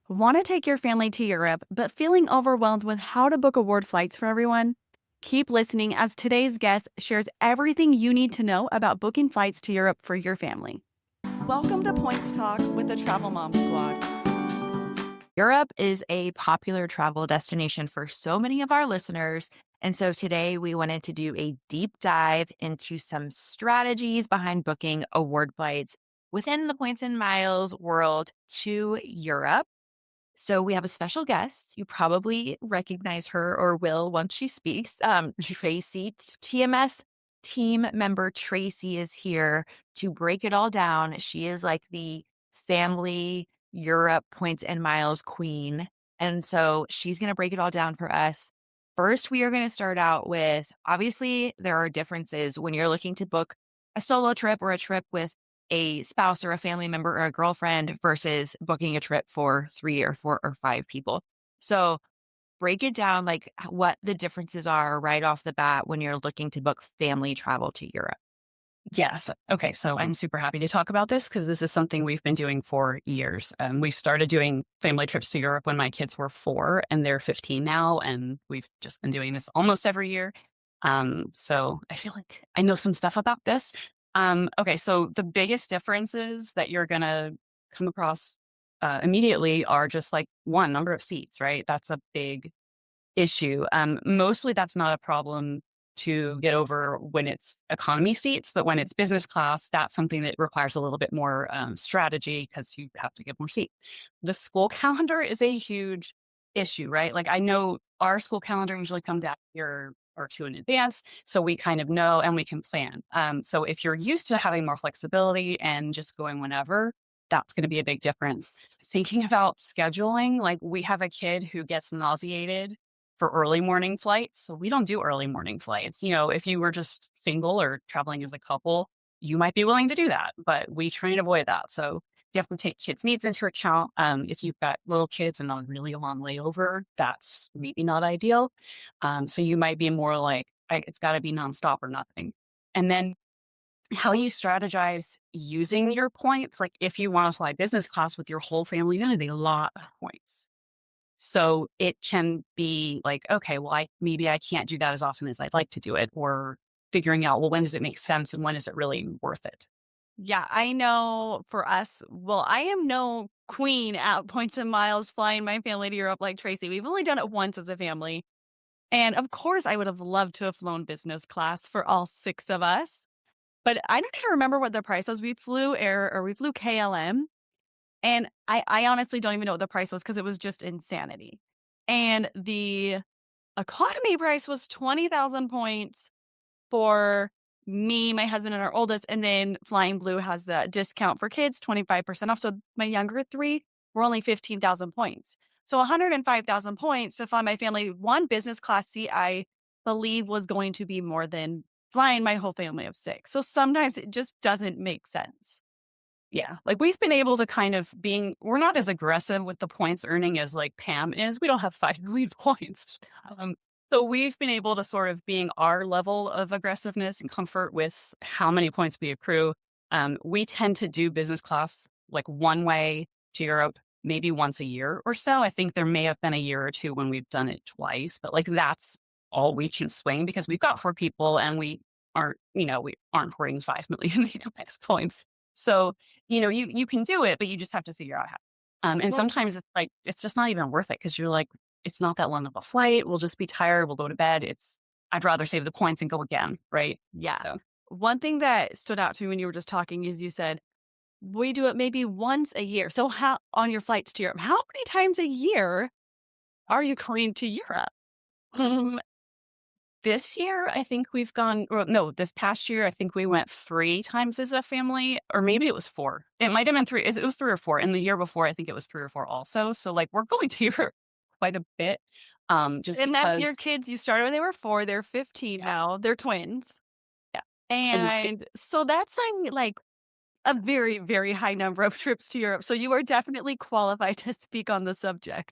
Want to take your family to Europe, but feeling overwhelmed with how to book award flights for everyone? Keep listening as today's guest shares everything you need to know about booking flights to Europe for your family. Welcome to Points Talk with the Travel Mom Squad. Europe is a popular travel destination for so many of our listeners. And so today we wanted to do a deep dive into some strategies behind booking award flights within the points and miles world to Europe. So we have a special guest. You probably recognize her or will once she speaks. Tracy, TMS team member Tracy is here to break it all down. She is like the family Europe points and miles queen. And so she's going to break it all down for us. First, we are going to start out with obviously, there are differences when you're looking to book a solo trip or a trip with a spouse or a family member or a girlfriend versus booking a trip for 3 or 4 or 5 people. So break it down like what the differences are right off the bat when you're looking to book family travel to Europe. Yes. Okay. So I'm super happy to talk about this because this is something we've been doing for years. We started doing family trips to Europe when my kids were 4 and they're 15 now. And we've just been doing this almost every year. So I feel like I know some stuff about this. Okay. So the biggest differences that you're going to come across immediately are just like one, number of seats, right? That's a big issue. Mostly that's not a problem to get over when it's economy seats, but when it's business class, that's something that requires a little bit more strategy because you have to get more seats. The school calendar is a huge issue, right? Like I know our school calendar usually comes out a year or two in advance, so we kind of know and we can plan. So if you're used to having more flexibility and just going whenever, that's going to be a big difference. Thinking about scheduling, like we have a kid who gets nauseated for early morning flights. So we don't do early morning flights. You know, if you were just single or traveling as a couple, you might be willing to do that, but we try and avoid that. So you have to take kids' needs into account. If you've got little kids and a really long layover, that's maybe not ideal. So you might be more like, it's got to be nonstop or nothing. And then how you strategize using your points, like if you want to fly business class with your whole family, then it's a lot of points. So it can be like, okay, well, maybe I can't do that as often as I'd like to do it, or figuring out, well, when does it make sense and when is it really worth it? Yeah, I know for us, well, I am no queen at points and miles flying my family to Europe like Tracy. We've only done it once as a family. And of course, I would have loved to have flown business class for all 6 of us. But I don't even remember what the price was. We flew air or we flew KLM. And I honestly don't even know what the price was because it was just insanity. And the economy price was 20,000 points for me, my husband, and our oldest. And then Flying Blue has the discount for kids, 25% off. So my younger 3 were only 15,000 points. So 105,000 points to fly my family. One business class seat, I believe, was going to be more than flying my whole family of 6. So sometimes it just doesn't make sense. Yeah. Like we've been able to we're not as aggressive with the points earning as like Pam is. We don't have 5 million points. So we've been able to sort of being our level of aggressiveness and comfort with how many points we accrue. We tend to do business class like one way to Europe, maybe once a year or so. I think there may have been a year or two when we've done it twice, but like that's all we can swing because we've got 4 people and we aren't hoarding 5 million Amex points. So, you can do it, but you just have to figure out how. And Well, sometimes it's like, it's just not even worth it because you're like, it's not that long of a flight. We'll just be tired. We'll go to bed. I'd rather save the points and go again. Right. yeah. So, One thing that stood out to me when you were just talking is you said, we do it maybe once a year. So how on your flights to Europe, how many times a year are you going to Europe? um, this year, I think we've gone, or no, this past year, I think we went 3 times as a family, or maybe it was 4. It might have been 3. It was 3 or 4. And the year before, I think it was 3 or 4 also. So like we're going to Europe quite a bit. Just And that's your because, kids. You started when they were 4. They're 15 yeah, now. They're twins. yeah. And And so that's like a very, very high number of trips to Europe. So you are definitely qualified to speak on the subject.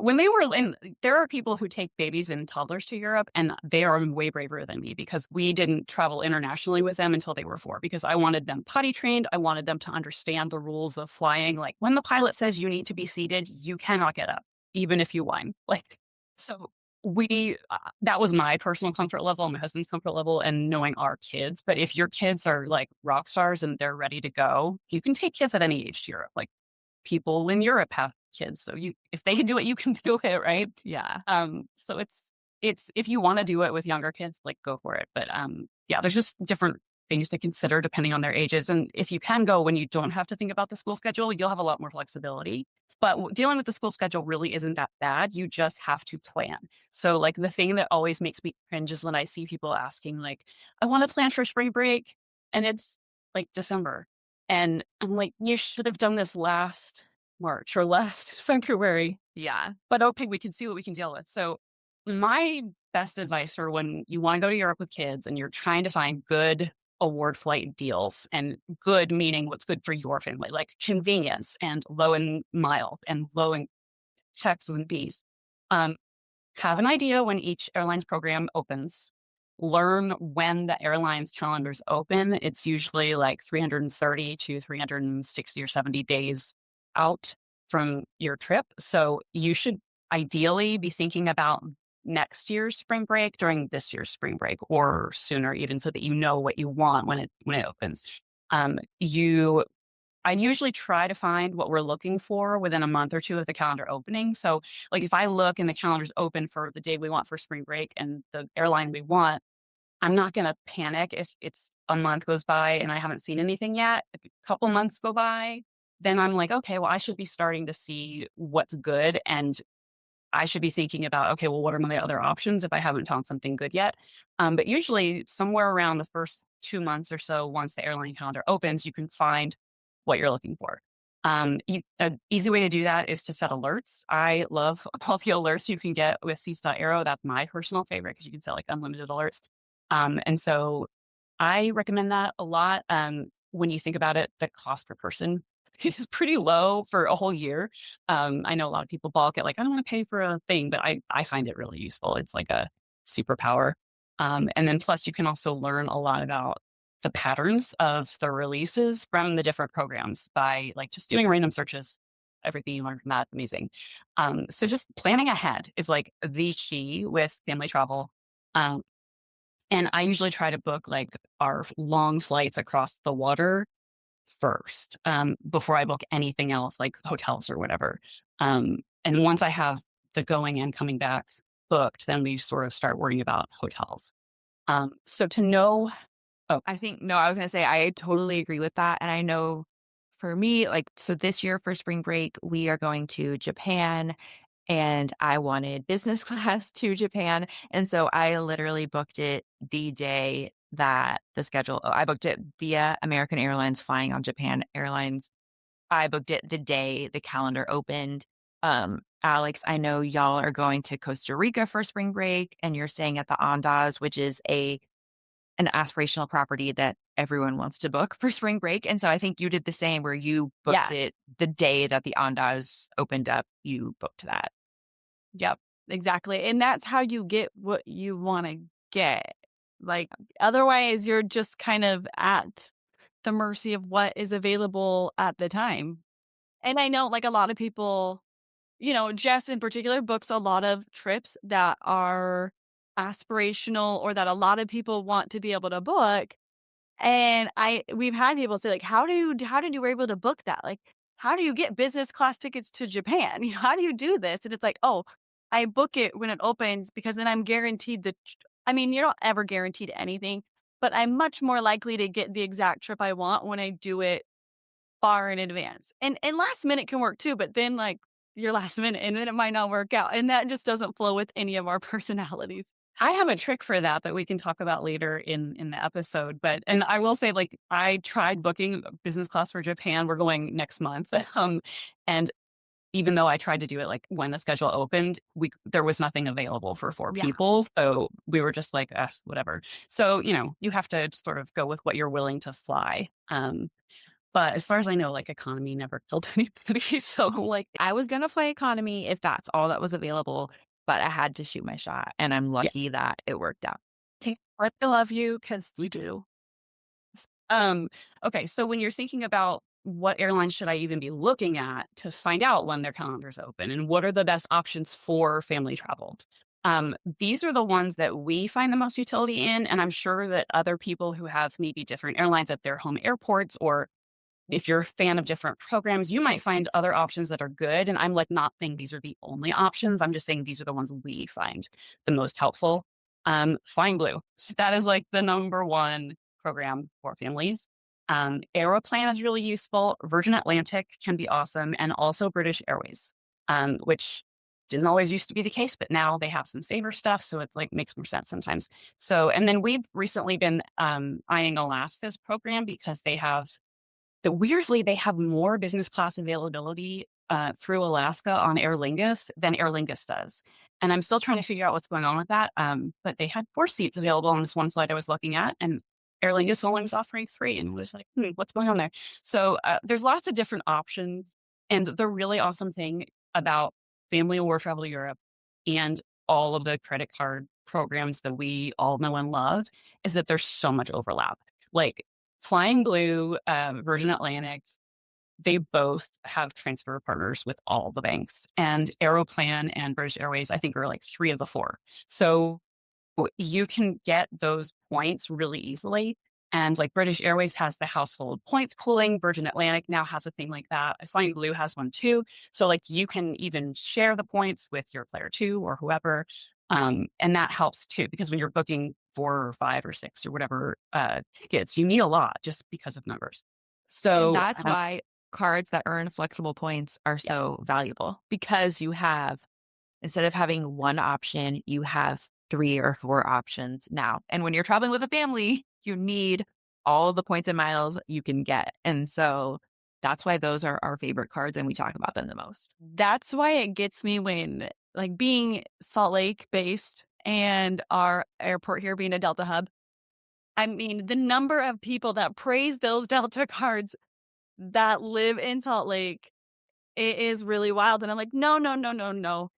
When they were in, there are people who take babies and toddlers to Europe, and they are way braver than me because we didn't travel internationally with them until they were 4 because I wanted them potty trained. I wanted them to understand the rules of flying. Like when the pilot says you need to be seated, you cannot get up, even if you whine. Like, so that was my personal comfort level, my husband's comfort level, and knowing our kids. But if your kids are like rock stars and they're ready to go, you can take kids at any age to Europe. Like people in Europe have kids. So if they can do it, you can do it, right? Yeah. So it's if you want to do it with younger kids, like go for it. But yeah, there's just different things to consider depending on their ages. And if you can go when you don't have to think about the school schedule, you'll have a lot more flexibility. But dealing with the school schedule really isn't that bad. You just have to plan. So like the thing that always makes me cringe is when I see people asking like, I want to plan for spring break and it's like December. And I'm like, you should have done this last March or last February. Yeah. But okay, we can see what we can deal with. So my best advice for when you want to go to Europe with kids and you're trying to find good award flight deals, and good meaning what's good for your family, like convenience and low and mild and low in checks and fees. Um, have an idea when each airline's program opens. Learn when the airline's calendars open. It's usually like 330 to 360 or 70 days out from your trip. So you should ideally be thinking about next year's spring break during this year's spring break or sooner even so that you know what you want when it opens. You I usually try to find what we're looking for within a month or two of the calendar opening. So, like, if I look and the calendar's open for the day we want for spring break and the airline we want, I'm not going to panic if it's a month goes by and I haven't seen anything yet. If a couple months go by, then I'm like, okay, well, I should be starting to see what's good. And I should be thinking about, okay, well, what are my other options if I haven't found something good yet? But usually, somewhere around the first 2 months or so, once the airline calendar opens, you can find what you're looking for. An easy way to do that is to set alerts. I love all the alerts you can get with Seats.aero. That's my personal favorite because you can set like unlimited alerts. And so I recommend that a lot. When you think about it, the cost per person is pretty low for a whole year. I know a lot of people balk at like, I don't want to pay for a thing, but I find it really useful. It's like a superpower. And then plus you can also learn a lot about the patterns of the releases from the different programs by like just doing random searches. Everything you learn from that, amazing. So just planning ahead is like the key with family travel. Um, and I usually try to book like our long flights across the water first, before I book anything else like hotels or whatever. And once I have the going and coming back booked, then we sort of start worrying about hotels. So to know, oh, I was going to say, I totally agree with that. And I know for me, like, so this year for spring break, we are going to Japan and I wanted business class to Japan. And so I literally booked it the day that I booked it via American Airlines flying on Japan Airlines. I booked it the day the calendar opened. Alex, I know y'all are going to Costa Rica for spring break and you're staying at the Andaz, which is an aspirational property that everyone wants to book for spring break. And so I think you did the same where you booked Yeah. it the day that the Andaz opened up, you booked that. Yep, exactly. And that's how you get what you want to get. Like, otherwise, you're just kind of at the mercy of what is available at the time. And I know, like, a lot of people, Jess in particular books a lot of trips that are aspirational or that a lot of people want to be able to book. And we've had people say, like, how did you were able to book that? Like, how do you get business class tickets to Japan? How do you do this? And it's like, oh, I book it when it opens because then I'm guaranteed I mean, you're not ever guaranteed anything, but I'm much more likely to get the exact trip I want when I do it far in advance. And last minute can work too, but then like your last minute and then it might not work out. And that just doesn't flow with any of our personalities. I have a trick for that we can talk about later in the episode. And I will say, like, I tried booking business class for Japan. We're going next month. And even though I tried to do it like when the schedule opened, there was nothing available for 4 Yeah. people. So we were just like, whatever. So, you have to sort of go with what you're willing to fly. But as far as I know, like economy never killed anybody. So like, I was gonna fly economy if that's all that was available, but I had to shoot my shot, and I'm yeah, lucky that it worked out. hey, I love you because we do. Um, okay, so when you're thinking about what airlines should I even be looking at to find out when their calendar's open and what are the best options for family travel? These are the ones that we find the most utility in. And I'm sure that other people who have maybe different airlines at their home airports, or if you're a fan of different programs, you might find other options that are good. And I'm like not saying these are the only options. I'm just saying these are the ones we find the most helpful. Flying Blue. That is like the number one program for families. Aeroplan is really useful. Virgin Atlantic can be awesome. And also British Airways, which didn't always used to be the case, but now they have some saver stuff. So it's like makes more sense sometimes. So, and then we've recently been eyeing Alaska's program because they have weirdly, they have more business class availability through Alaska on Aer Lingus than Aer Lingus does. And I'm still trying to figure out what's going on with that. But they had 4 seats available on this one flight I was looking at, and Aer Lingus only was offering 3, and was like, what's going on there? So there's lots of different options. And the really awesome thing about Family Award Travel to Europe and all of the credit card programs that we all know and love is that there's so much overlap. Like Flying Blue, Virgin Atlantic, they both have transfer partners with all the banks. And Aeroplan and British Airways, I think, are like 3 of the 4. So you can get those points really easily. And like British Airways has the household points pooling. Virgin Atlantic now has a thing like that. Flying Blue has one too. So like you can even share the points with your player 2 or whoever. And that helps too, because when you're booking 4 or 5 or 6 or whatever tickets, you need a lot just because of numbers. And So that's why cards that earn flexible points are yes, so valuable, because you have, instead of having one option, you have 3 or 4 options now. And when you're traveling with a family, you need all the points and miles you can get. And so that's why those are our favorite cards and we talk about them the most. That's why it gets me when, like, being Salt Lake based and our airport here being a Delta hub. I mean, the number of people that praise those Delta cards that live in Salt Lake, it is really wild. And I'm like, no, no, no, no, no.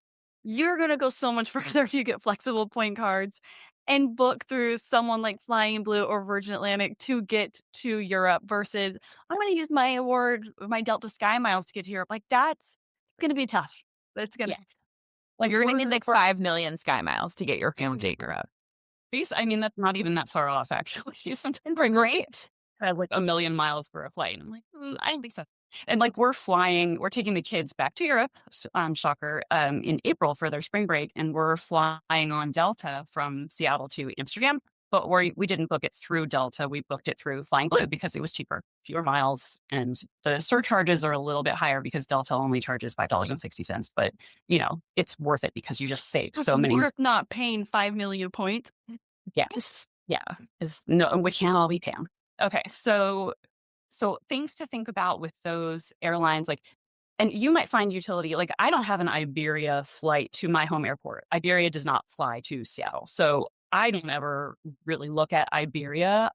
You're going to go so much further if you get flexible point cards and book through someone like Flying Blue or Virgin Atlantic to get to Europe versus I'm going to use my Delta Sky Miles to get to Europe. Like, that's going to be tough. That's going to, yeah. Like You're going to need like we're 5 million Sky Miles to get your family to Europe. I mean, that's not even that far off, actually. Sometimes Right? I have like a million miles for a flight. And I'm like, I don't think so. And like we're taking the kids back to Europe, shocker, in April for their spring break. And we're flying on Delta from Seattle to Amsterdam. But we didn't book it through Delta. We booked it through Flying Blue because it was cheaper, fewer miles. And the surcharges are a little bit higher because Delta only charges $5.60. But, it's worth it because you just save it's so many. worth not paying 5 million points. Yes. Yeah. Is no, we can't all be paying. Okay. So things to think about with those airlines, like, and you might find utility, like I don't have an Iberia flight to my home airport. Iberia does not fly to Seattle. So I don't ever really look at Iberia.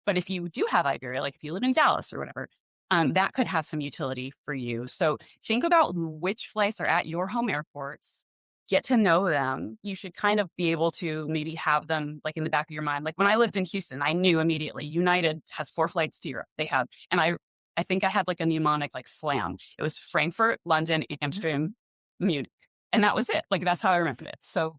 But if you do have Iberia, like if you live in Dallas or whatever, that could have some utility for you. So think about which flights are at your home airports, get to know them. You should kind of be able to maybe have them like in the back of your mind. Like when I lived in Houston, I knew immediately United has 4 flights to Europe. They have, and I think I had like a mnemonic like FLAM. It was Frankfurt, London, Amsterdam, Munich. And that was it. Like that's how I remembered it. So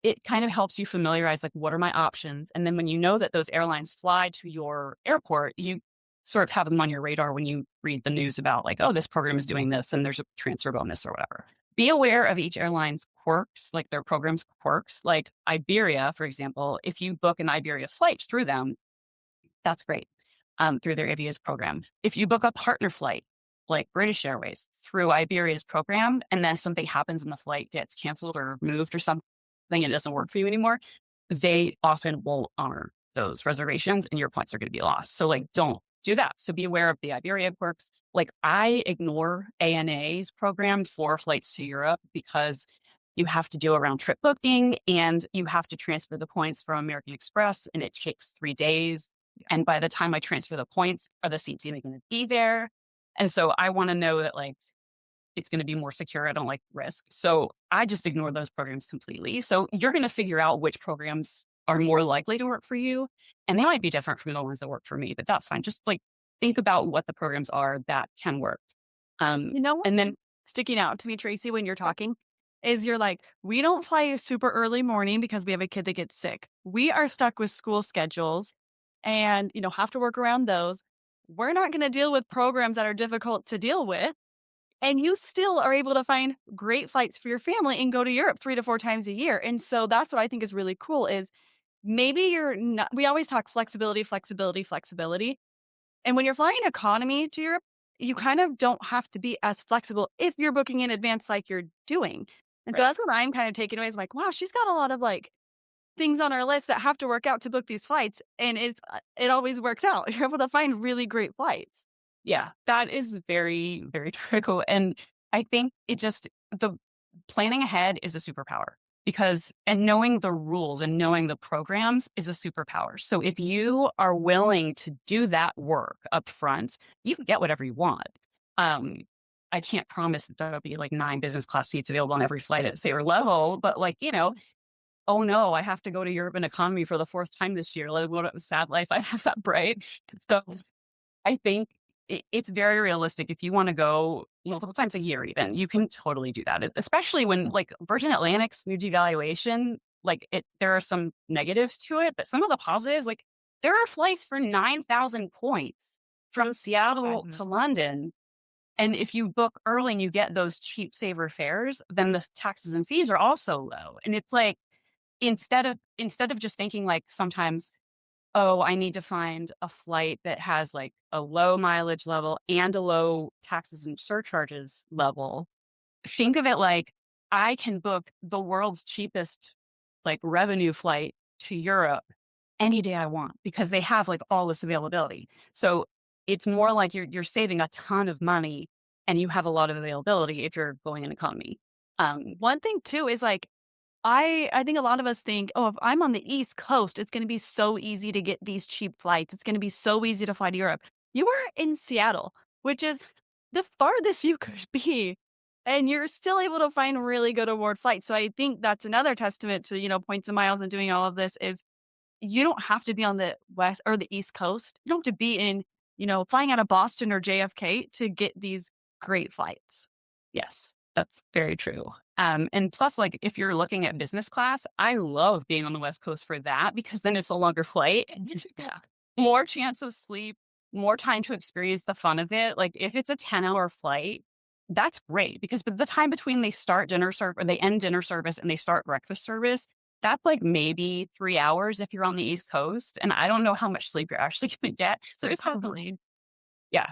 it kind of helps you familiarize like what are my options. And then when you know that those airlines fly to your airport, you sort of have them on your radar when you read the news about like, oh, this program is doing this and there's a transfer bonus or whatever. Be aware of each airline's quirks, like their program's quirks. Like Iberia, for example, if you book an Iberia flight through them, that's great, through their Iberia's program. If you book a partner flight, like British Airways, through Iberia's program, and then something happens and the flight gets canceled or moved or something, and it doesn't work for you anymore, they often won't honor those reservations and your points are going to be lost. So like, don't do that. So be aware of the Iberia quirks. Like I ignore ANA's program for flights to Europe because you have to do a round trip booking and you have to transfer the points from American Express and it takes 3 days. Yeah. And by the time I transfer the points, are the seats even going to be there? And so I want to know that like it's going to be more secure. I don't like risk. So I just ignore those programs completely. So you're going to figure out which programs are more likely to work for you. And they might be different from the ones that work for me, but that's fine. Just like think about what the programs are that can work. You know what's And then, sticking out to me, Tracy, when you're talking is you're like, we don't fly a super early morning because we have a kid that gets sick. We are stuck with school schedules and, have to work around those. We're not going to deal with programs that are difficult to deal with. And you still are able to find great flights for your family and go to Europe 3 to 4 times a year. And so that's what I think is really cool is maybe you're not, we always talk flexibility, flexibility, flexibility. And when you're flying economy to Europe, you kind of don't have to be as flexible if you're booking in advance like you're doing. And so right. that's what I'm kind of taking away is like, wow, she's got a lot of like things on her list that have to work out to book these flights. And it always works out. You're able to find really great flights. Yeah, that is very, very true. And I think the planning ahead is a superpower because, and knowing the rules and knowing the programs is a superpower. So if you are willing to do that work up front, you can get whatever you want. Um, I can't promise that there'll be like 9 business class seats available on every flight at sailor level, but like, oh no, I have to go to Europe in economy for the 4th time this year. Let alone a sad life. I have that bright. So I think it's very realistic. If you want to go multiple times a year, even you can totally do that. Especially when like Virgin Atlantic's new devaluation, there are some negatives to it, but some of the positives, like there are flights for 9,000 points from Seattle to London. And if you book early and you get those cheap saver fares, then the taxes and fees are also low. And it's like, instead of just thinking like sometimes, oh, I need to find a flight that has like a low mileage level and a low taxes and surcharges level. Think of it like I can book the world's cheapest like revenue flight to Europe any day I want because they have like all this availability. So it's more like you're saving a ton of money and you have a lot of availability if you're going in economy. One thing too is like I think a lot of us think, oh, if I'm on the East Coast, it's going to be so easy to get these cheap flights. It's going to be so easy to fly to Europe. You are in Seattle, which is the farthest you could be, and you're still able to find really good award flights. So I think that's another testament to, points and miles and doing all of this is you don't have to be on the West or the East Coast. You don't have to be in, flying out of Boston or JFK to get these great flights. Yes, that's very true. And plus, like if you're looking at business class, I love being on the West Coast for that because then it's a longer flight and yeah, more chance of sleep, more time to experience the fun of it. Like if it's a 10-hour flight, that's great because the time between they start dinner service or they end dinner service and they start breakfast service, that's like maybe 3 hours if you're on the East Coast. And I don't know how much sleep you're actually going to get. So it's probably yeah.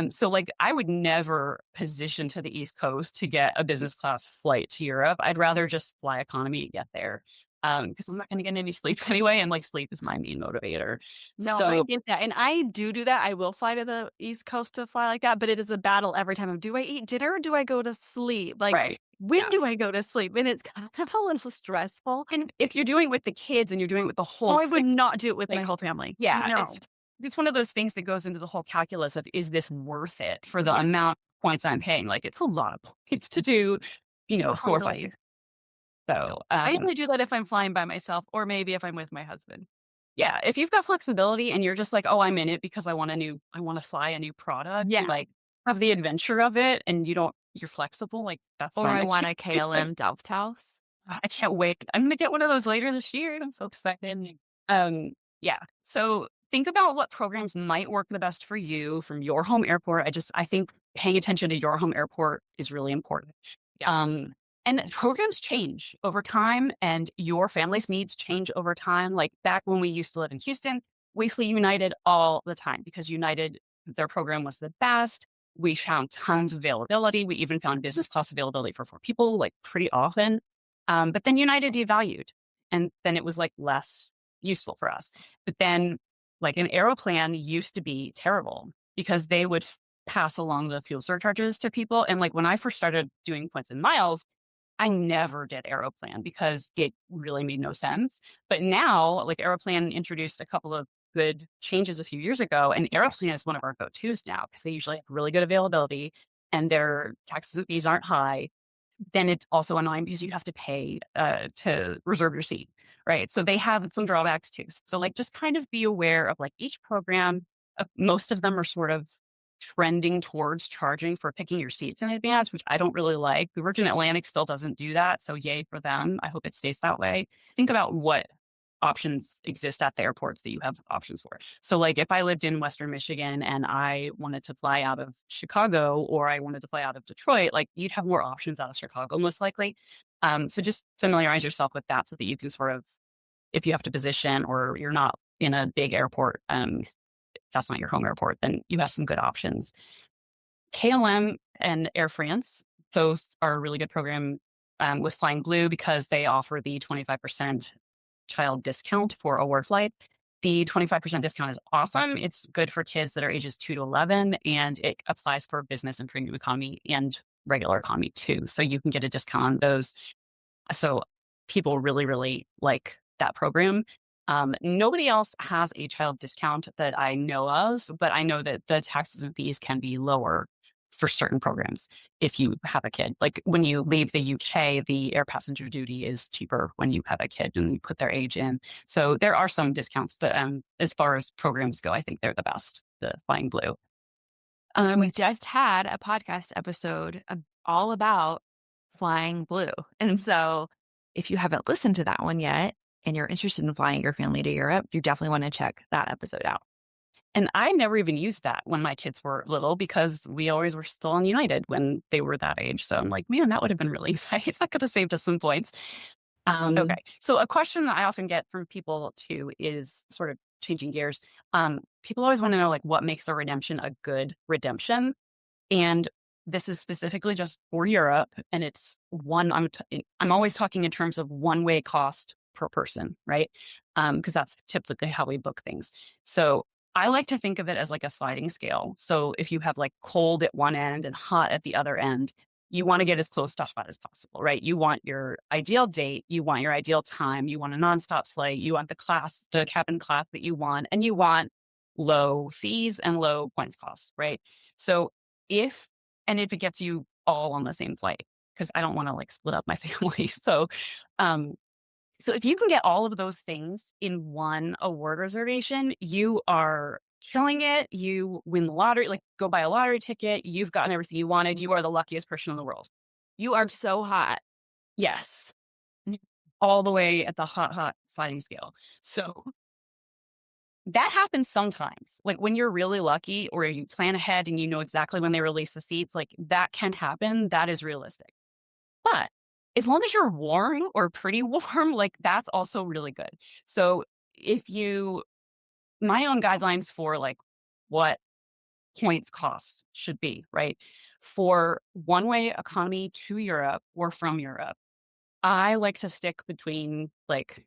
So like I would never position to the East Coast to get a business class flight to Europe. I'd rather just fly economy and get there. Because I'm not going to get any sleep anyway. And like sleep is my main motivator. No, I So get that. And I do that. I will fly to the East Coast to fly like that, but it is a battle every time of do I eat dinner or do I go to sleep? Like right. when Yeah. do I go to sleep? And it's kind of a little stressful. And if you're doing it with the kids and you're doing it with the whole Oh, I would thing, not do it with my like, whole family. yeah, No. it's one of those things that goes into the whole calculus of is this worth it for the Yeah. amount of points I'm paying? Like it's a lot of points to do, 4 Totally. flights. So I only do that if I'm flying by myself or maybe if I'm with my husband. yeah, if you've got flexibility and you're just like, "Oh, I'm in it because I wanna fly a new product," Yeah. like, have the adventure of it and you're flexible, like, that's Or fine. I want a KLM Delft. I can't wait. I'm gonna get one of those later this year, and I'm so excited. Um, yeah, so think about what programs might work the best for you from your home airport. I think paying attention to your home airport is really important. Yeah. And programs change over time and your family's needs change over time. Like back when we used to live in Houston, we flew United all the time because United, their program was the best. We found tons of availability. We even found business class availability for 4 people, like pretty often. But then United devalued and then it was like less useful for us. But then like an Aeroplan used to be terrible because they would pass along the fuel surcharges to people. And like when I first started doing points and miles, I never did Aeroplan because it really made no sense. But now, like Aeroplan introduced a couple of good changes a few years ago, and Aeroplan is one of our go-tos now because they usually have really good availability and their taxes and fees aren't high. Then it's also annoying because you have to pay to reserve your seat, right? So they have some drawbacks too. So like just kind of be aware of like each program. Most of them are sort of trending towards charging for picking your seats in advance, which I don't really like. Virgin Atlantic still doesn't do that. So yay for them. I hope it stays that way. Think about what options exist at the airports that you have options for. So like if I lived in Western Michigan and I wanted to fly out of Chicago or I wanted to fly out of Detroit, like you'd have more options out of Chicago most likely. So just familiarize yourself with that so that you can sort of, if you have to position or you're not in a big airport, that's not your home airport, then you have some good options. KLM and Air France both are a really good program with Flying Blue because they offer the 25% child discount for award flight. The 25% discount is awesome. It's good for kids that are ages 2 to 11, and it applies for business and premium economy and regular economy too. So you can get a discount on those. So people really, really like that program. Nobody else has a child discount that I know of, but I know that the taxes and fees can be lower for certain programs if you have a kid. Like when you leave the UK, the air passenger duty is cheaper when you have a kid and you put their age in. So there are some discounts, but as far as programs go, I think they're the best, the Flying Blue. We just had a podcast episode all about Flying Blue. And so if you haven't listened to that one yet and you're interested in flying your family to Europe, you definitely want to check that episode out. And I never even used that when my kids were little because we always were still on United when they were that age. So I'm like, man, that would have been really nice. That could have saved us some points. Okay. So a question that I often get from people too is sort of changing gears. People always want to know like what makes a redemption a good redemption. And this is specifically just for Europe. And it's I'm always talking in terms of one-way cost per person, right? Because that's typically how we book things. So I like to think of it as like a sliding scale. So if you have like cold at one end and hot at the other end, you want to get as close to hot as possible, right? You want your ideal date, you want your ideal time, you want a nonstop flight, you want the cabin class that you want, and you want low fees and low points costs, right? So if it gets you all on the same flight, because I don't want to like split up my family. Um, so if you can get all of those things in one award reservation, you are killing it. You win the lottery, like go buy a lottery ticket. You've gotten everything you wanted. You are the luckiest person in the world. You are so hot. Yes. All the way at the hot, hot sliding scale. So that happens sometimes. Like when you're really lucky or you plan ahead and you know exactly when they release the seats, like that can happen. That is realistic. But as long as you're warm or pretty warm, like that's also really good. So my own guidelines for like what points costs should be, right? For one-way economy to Europe or from Europe, I like to stick between like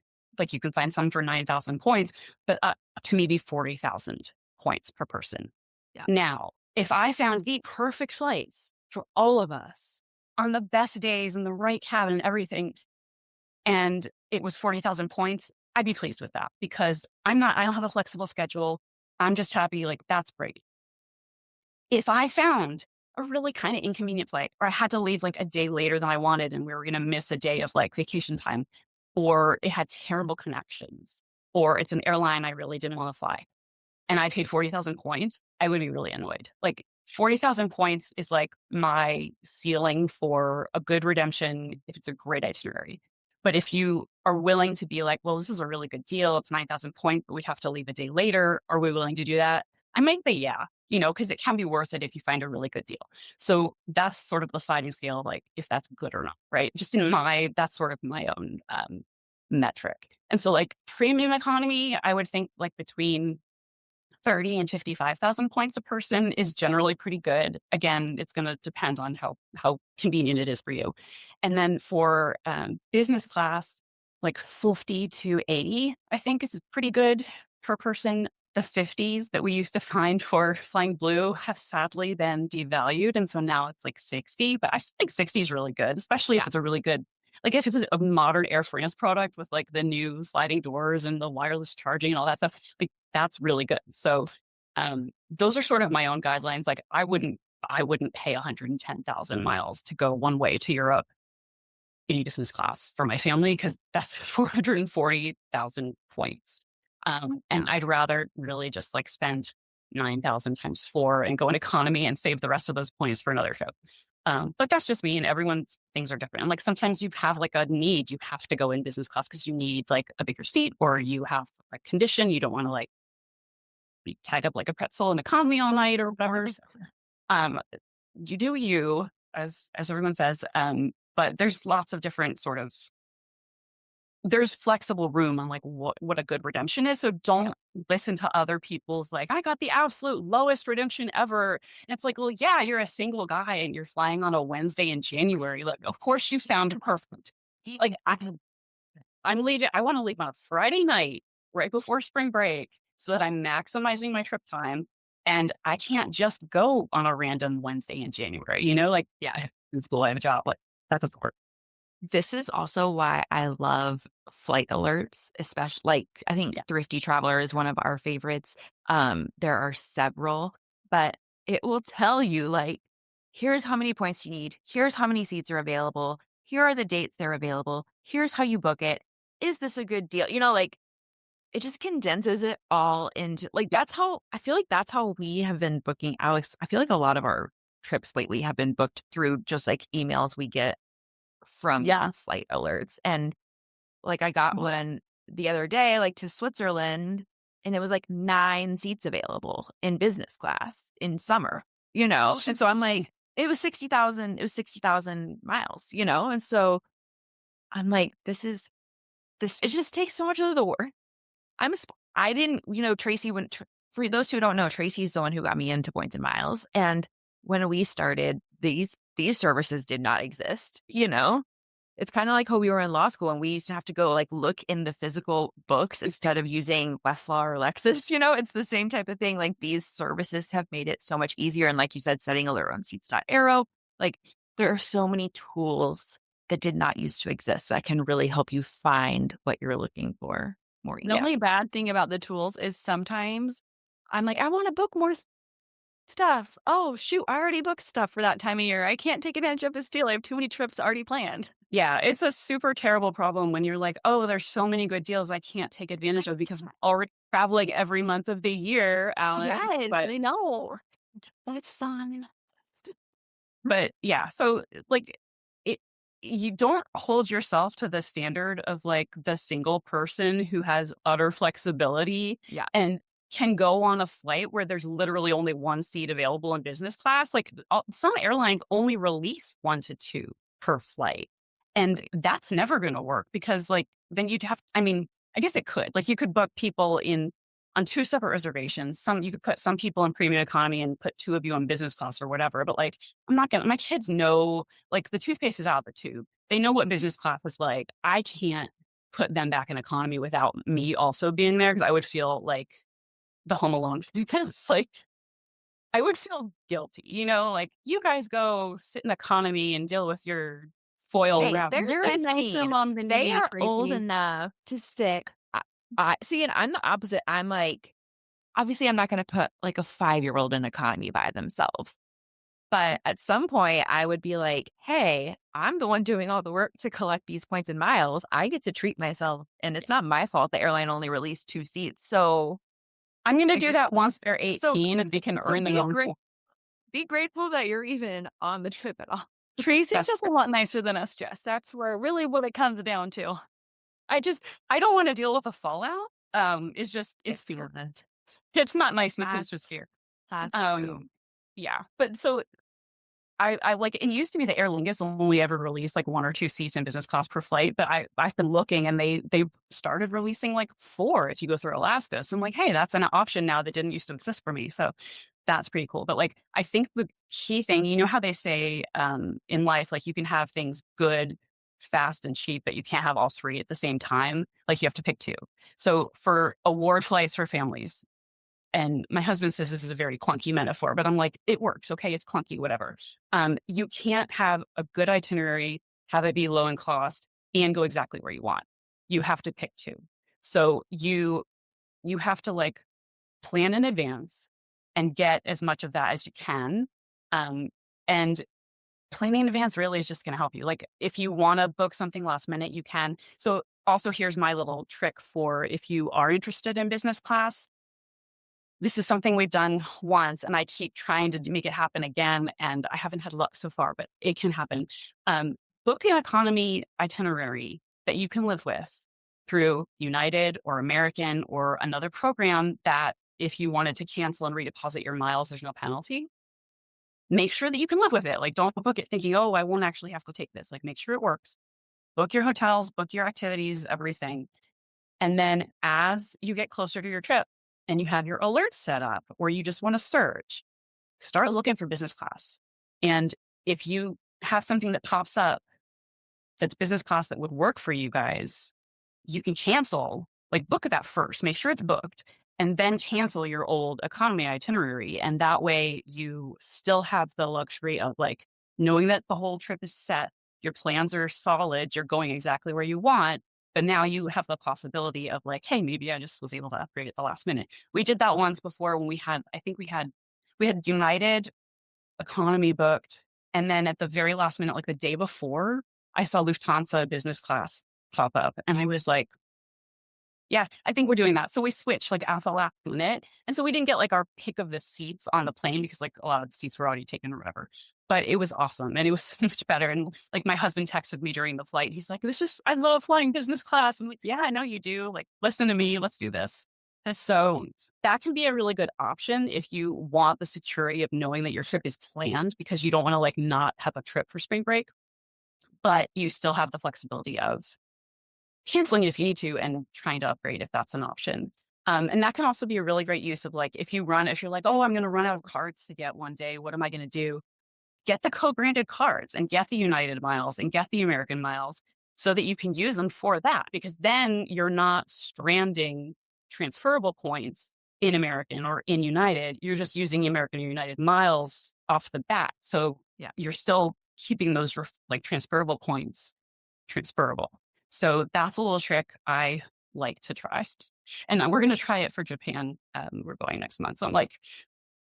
you can find some for 9,000 points, but up to maybe 40,000 points per person. Yeah. Now, if I found the perfect flights for all of us on the best days and the right cabin and everything, and it was 40,000 points, I'd be pleased with that because I don't have a flexible schedule. I'm just happy, like, that's great. If I found a really kind of inconvenient flight, or I had to leave like a day later than I wanted, and we were going to miss a day of like vacation time, or it had terrible connections, or it's an airline I really didn't want to fly, and I paid 40,000 points, I would be really annoyed. Like 40,000 points is like my ceiling for a good redemption if it's a great itinerary. But if you are willing to be like, well, this is a really good deal, it's 9,000 points, but we'd have to leave a day later. Are we willing to do that? I might say, yeah, because it can be worth it if you find a really good deal. So that's sort of the sliding scale, like if that's good or not, right? Just that's sort of my own metric. And so like premium economy, I would think like between 30 and 55,000 points a person is generally pretty good. Again, it's going to depend on how convenient it is for you. And then for business class, like 50 to 80, I think is pretty good per person. The 50s that we used to find for Flying Blue have sadly been devalued. And so now it's like 60, but I still think 60 is really good, especially if it's a really good, like if it's a modern Air France product with like the new sliding doors and the wireless charging and all that stuff. Like, that's really good. So those are sort of my own guidelines. Like I wouldn't pay 110,000 miles to go one way to Europe in business class for my family because that's 440,000 points. And Yeah. I'd rather really just like spend 9,000 times four and go in economy and save the rest of those points for another trip. But that's just me, and everyone's things are different. And like sometimes you have like a need, you have to go in business class because you need like a bigger seat, or you have a condition you don't want to like be tied up like a pretzel in economy all night or whatever. So, um, you do you, as everyone says. But there's lots of different sort of there's flexible room on like what a good redemption is. So don't listen to other people's like, I got the absolute lowest redemption ever. And it's like, well, yeah, you're a single guy and you're flying on a Wednesday in January. Like, of course you sound perfect. Like I'm leaving, I want to leave on a Friday night right before spring break so that I'm maximizing my trip time. And I can't just go on a random Wednesday in January, like, yeah, in school, I have a job. Like, that doesn't work. This is also why I love flight alerts, especially like I think Yeah. Thrifty Traveler is one of our favorites. There are several, but it will tell you like, here's how many points you need, here's how many seats are available, here are the dates they're available, here's how you book it. Is this a good deal? Like it just condenses it all into like that's how I feel like that's how we have been booking Alex. I feel like a lot of our trips lately have been booked through just like emails we get from Yeah. flight alerts. And like I got one the other day, like to Switzerland, and it was like 9 seats available in business class in summer. And so I'm like, it was 60,000 miles, And so I'm like, it just takes so much of the work. I didn't, Tracy went, for those who don't know, Tracy's the one who got me into points and miles. And when we started, these services did not exist. It's kind of like how we were in law school and we used to have to go like look in the physical books instead of using Westlaw or Lexis. It's the same type of thing. Like these services have made it so much easier. And like you said, setting alert on seats.arrow, like there are so many tools that did not used to exist that can really help you find what you're looking for more The easily. only bad thing about the tools is sometimes I'm like, I want to book more stuff. Oh, shoot, I already booked stuff for that time of year. I can't take advantage of this deal. I have too many trips already planned. Yeah, it's a super terrible problem when you're like, oh, there's so many good deals I can't take advantage of because I'm already traveling every month of the year, Alex. Yes, But I know. It's fun. yeah, so like it you don't hold yourself to the standard of like the single person who has utter flexibility Yeah. and can go on a flight where there's literally only one seat available in business class. Like some airlines only release 1 to 2 per flight. And that's never going to work because like then I mean, I guess it could. Like you could book people in on 2 separate reservations. You could put some people in premium economy and put 2 of you on business class or whatever. But like, my kids know, like the toothpaste is out of the tube. They know what business class is like. I can't put them back in economy without me also being there because I would feel like the Home Alone because like I would feel guilty, like you guys go sit in economy and deal with your foil Hey, wrap. they're You're a nicer 15. mom than They me, are old Tracy. enough to sit. I see, and I'm the opposite. I'm like, obviously, I'm not going to put like a 5-year-old in economy by themselves. But at some point, I would be like, hey, I'm the one doing all the work to collect these points and miles. I get to treat myself. And it's not my fault the airline only released 2 seats. So I'm going to I do just, that once they're so, 18 and they can so earn their own. be grateful that you're even on the trip at all. Tracy's just a lot nicer than us, Jess. That's where really what it comes down to. I don't want to deal with a fallout. It's fear. It's not niceness. It's just fear. That's true. Yeah. But so I like it used to be the Aer Lingus only ever released like 1 or 2 seats in business class per flight, but I've been looking and they started releasing like 4 if you go through Alaska. So I'm like, hey, that's an option now that didn't used to exist for me. So that's pretty cool. But like I think the key thing, how they say in life, like you can have things good, fast, and cheap, but you can't have all 3 at the same time. Like you have to pick 2. So for award flights for families, and my husband says this is a very clunky metaphor, but I'm like, it works. Okay, it's clunky, whatever. You can't have a good itinerary, have it be low in cost, and go exactly where you want. You have to pick 2. So you have to like plan in advance and get as much of that as you can. Um, and planning in advance really is just going to help you. Like if you want to book something last minute, you can. So also here's my little trick for if you are interested in business class. This is something we've done once and I keep trying to make it happen again. And I haven't had luck so far, but it can happen. Book the economy itinerary that you can live with through United or American or another program that if you wanted to cancel and redeposit your miles, there's no penalty. Make sure that you can live with it. Like, don't book it thinking, oh, I won't actually have to take this. Like, make sure it works. Book your hotels, book your activities, everything. And then as you get closer to your trip and you have your alerts set up or you just want to search, start looking for business class. And if you have something that pops up that's business class that would work for you guys, you can cancel, like book that first, make sure it's booked, and then cancel your old economy itinerary. And that way you still have the luxury of like knowing that the whole trip is set, your plans are solid, you're going exactly where you want. But now you have the possibility of like, hey, maybe I just was able to upgrade at the last minute. We did that once before when I think we had United economy booked. And then at the very last minute, like the day before, I saw Lufthansa business class pop up. And I was like, yeah, I think we're doing that. So we switched like at the last minute. And so we didn't get like our pick of the seats on the plane because like a lot of the seats were already taken or whatever. But it was awesome. And it was so much better. And like my husband texted me during the flight. He's like, I love flying business class. I'm like, yeah, I know you do. Like, listen to me. Let's do this. And so that can be a really good option if you want the security of knowing that your trip is planned because you don't want to like not have a trip for spring break, but you still have the flexibility of canceling it if you need to and trying to upgrade if that's an option. And that can also be a really great use of like, if you're like, oh, I'm going to run out of cards to get one day. What am I going to do? Get the co-branded cards and get the United miles and get the American miles so that you can use them for that, because then you're not stranding transferable points in American or in United. You're just using the American or United miles off the bat. So yeah, you're still keeping those like transferable points transferable. So that's a little trick I like to try. And we're going to try it for Japan. We're going next month. So I'm like,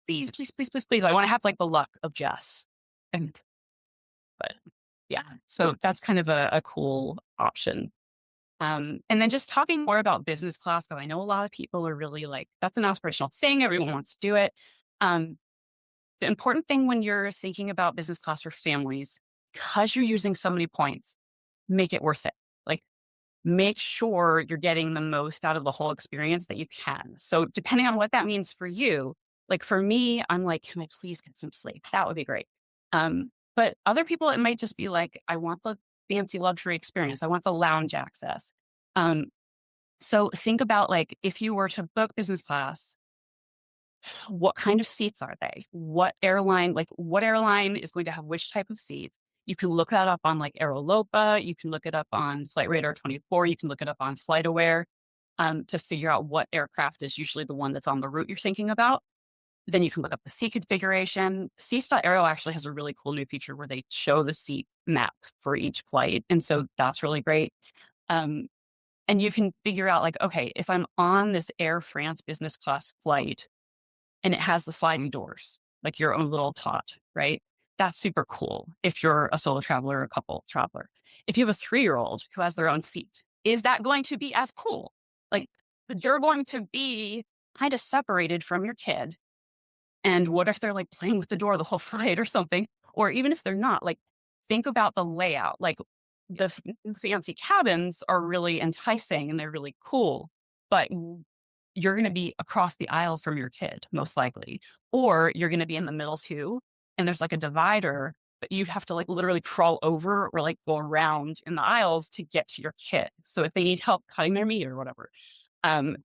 please, please, please, please, please. I want to have like the luck of Jess. But yeah, so that's kind of a cool option. And then just talking more about business class, because I know a lot of people are really like, that's an aspirational thing. Everyone wants to do it. The important thing when you're thinking about business class for families, because you're using so many points, make it worth it. Like, make sure you're getting the most out of the whole experience that you can. So depending on what that means for you, like for me, I'm like, can I please get some sleep? That would be great. But other people, it might just be like, I want the fancy luxury experience. I want the lounge access. So think about like, if you were to book business class, what kind of seats are they? What airline is going to have which type of seats? You can look that up on like Aerolopa. You can look it up on Flight Radar 24. You can look it up on FlightAware to figure out what aircraft is usually the one that's on the route you're thinking about. Then you can look up the seat configuration. Seats.aero actually has a really cool new feature where they show the seat map for each flight. And so that's really great. And you can figure out like, okay, if I'm on this Air France business class flight and it has the sliding doors, like your own little tot, right? That's super cool if you're a solo traveler or a couple traveler. If you have a 3-year-old who has their own seat, is that going to be as cool? Like, you're going to be kind of separated from your kid. And what if they're like playing with the door the whole flight or something? Or even if they're not, like, think about the layout. Like, the fancy cabins are really enticing and they're really cool, but you're going to be across the aisle from your kid, most likely, or you're going to be in the middle too. And there's like a divider, but you have to like literally crawl over or like go around in the aisles to get to your kid. So if they need help cutting their meat or whatever.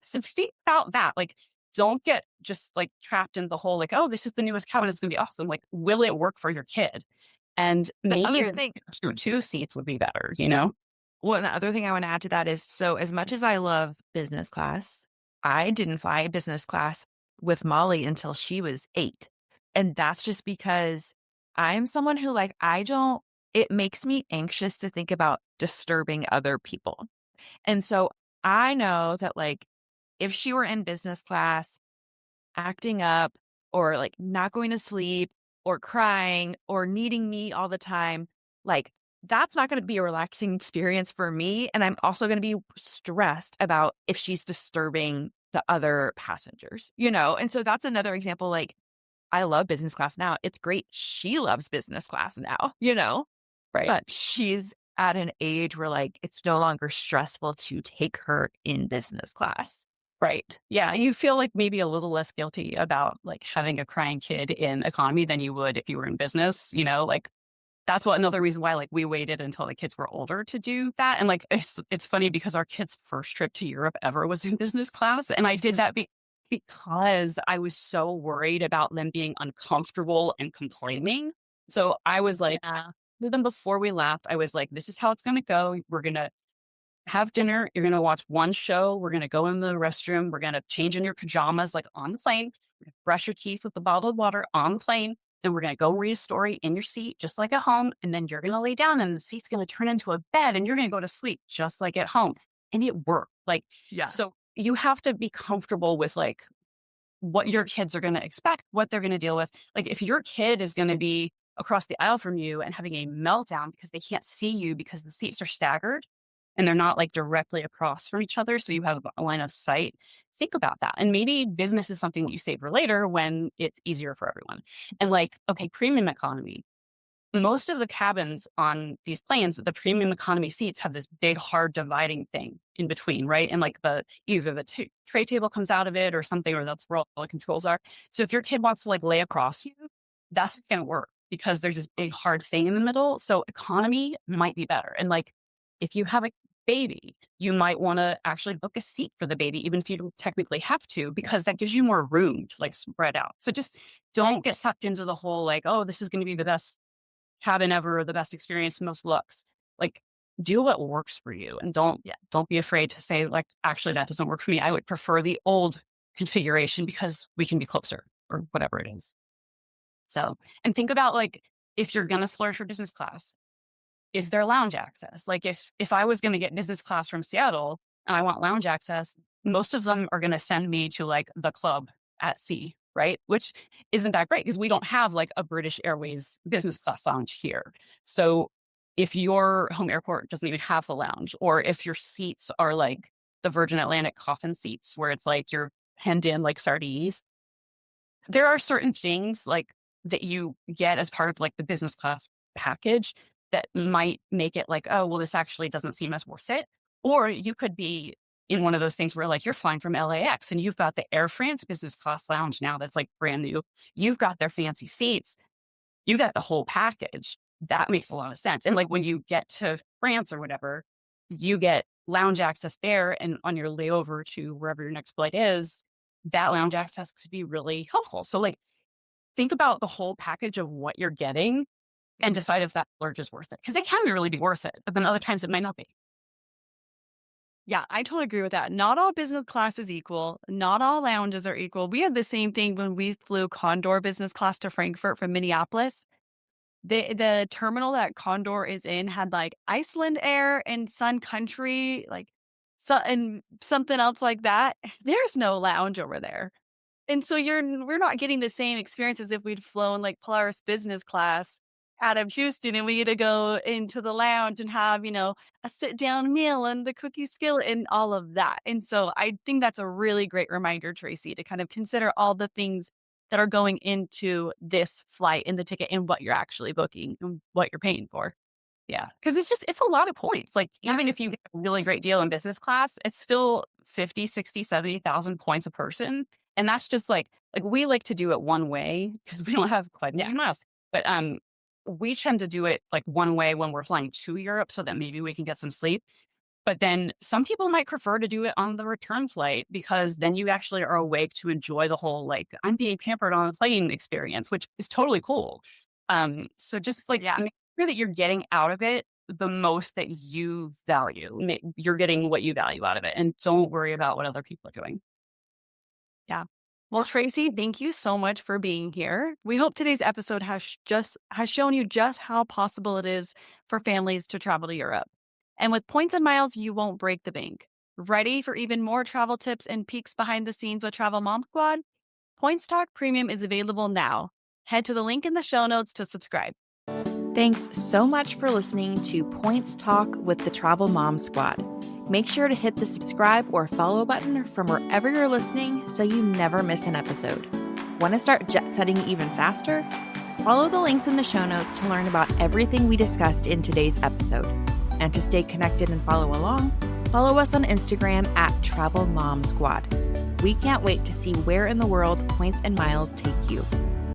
So think about that. Like, don't get just like trapped in the whole, like, oh, this is the newest cabin. It's going to be awesome. Like, will it work for your kid? And The maybe other thing, two seats would be better, you know? well, the other thing I want to add to that is, so as much as I love business class, I didn't fly business class with Molly until she was 8. And that's just because I'm someone who like, it makes me anxious to think about disturbing other people. And so I know that like, if she were in business class, acting up or like not going to sleep or crying or needing me all the time, like that's not going to be a relaxing experience for me. And I'm also going to be stressed about if she's disturbing the other passengers, you know? And so that's another example. Like, I love business class now. It's great. She loves business class now, you know? Right. But she's at an age where like it's no longer stressful to take her in business class. Right. Yeah. You feel like maybe a little less guilty about like having a crying kid in economy than you would if you were in business, like that's what another reason why like we waited until the kids were older to do that. And like it's funny because our kids' first trip to Europe ever was in business class. And I did that because I was so worried about them being uncomfortable and complaining. So I was like, Yeah. with them before we left, I was like, this is how it's gonna go. We're gonna have dinner. You're going to watch one show. We're going to go in the restroom. We're going to change in your pajamas, like on the plane. We're gonna brush your teeth with the bottled water on the plane. Then we're going to go read a story in your seat, just like at home. And then you're going to lay down and the seat's going to turn into a bed and you're going to go to sleep just like at home. And it worked. Like, Yeah. so you have to be comfortable with like what your kids are going to expect, what they're going to deal with. Like if your kid is going to be across the aisle from you and having a meltdown because they can't see you because the seats are staggered and they're not like directly across from each other, so you have a line of sight, think about that. And maybe business is something that you save for later when it's easier for everyone. And like, okay, premium economy. Most of the cabins on these planes, the premium economy seats have this big, hard dividing thing in between, right? And like either the tray table comes out of it or something, or that's where all the controls are. So if your kid wants to like lay across you, that's not going to work because there's this big, hard thing in the middle. So economy might be better. And like, if you have a baby, you might want to actually book a seat for the baby, even if you don't technically have to, because that gives you more room to like spread out. So just don't get sucked into the whole like, oh, this is going to be the best cabin ever, the best experience, most looks. Like do what works for you and don't be afraid to say like, actually that doesn't work for me. I would prefer the old configuration because we can be closer or whatever it is. So, and think about like, if you're going to splurge for business class, is there lounge access? Like if I was going to get business class from Seattle and I want lounge access, most of them are going to send me to like the club at sea, right? Which isn't that great because we don't have like a British Airways business class lounge here. So if your home airport doesn't even have the lounge, or if your seats are like the Virgin Atlantic coffin seats where it's like you're penned in like sardines, there are certain things like that you get as part of like the business class package that might make it like, oh, well, this actually doesn't seem as worth it. Or you could be in one of those things where like you're flying from LAX and you've got the Air France business class lounge now that's like brand new. You've got their fancy seats. You got the whole package. That makes a lot of sense. And like when you get to France or whatever, you get lounge access there. And on your layover to wherever your next flight is, that lounge access could be really helpful. So like think about the whole package of what you're getting and decide if that splurge is worth it. Because it can really be worth it, but then other times it might not be. Yeah, I totally agree with that. Not all business class is equal. Not all lounges are equal. We had the same thing when we flew Condor business class to Frankfurt from Minneapolis. The terminal that Condor is in had like Iceland Air and Sun Country, like and something else like that. There's no lounge over there. And so we're not getting the same experience as if we'd flown like Polaris business class out of Houston and we get to go into the lounge and have, a sit down meal and the cookie skillet and all of that. And so I think that's a really great reminder, Tracy, to kind of consider all the things that are going into this flight in the ticket and what you're actually booking and what you're paying for. Yeah. Because it's a lot of points. Like even if you get a really great deal in business class, it's still 50, 60, 70,000 points a person. And that's just like we like to do it one way because we don't have quite many miles. But we tend to do it like one way when we're flying to Europe so that maybe we can get some sleep. But then some people might prefer to do it on the return flight because then you actually are awake to enjoy the whole like I'm being pampered on a plane experience, which is totally cool. So just like Yeah. make sure that you're getting out of it the most that you value. You're getting what you value out of it, and don't worry about what other people are doing. Yeah. Well, Tracy, thank you so much for being here. We hope today's episode has shown you just how possible it is for families to travel to Europe. And with points and miles, you won't break the bank. Ready for even more travel tips and peeks behind the scenes with Travel Mom Squad? Points Talk Premium is available now. Head to the link in the show notes to subscribe. Thanks so much for listening to Points Talk with the Travel Mom Squad. Make sure to hit the subscribe or follow button from wherever you're listening so you never miss an episode. Want to start jet setting even faster? Follow the links in the show notes to learn about everything we discussed in today's episode. And to stay connected and follow along, follow us on Instagram at Travel Mom Squad. We can't wait to see where in the world points and miles take you.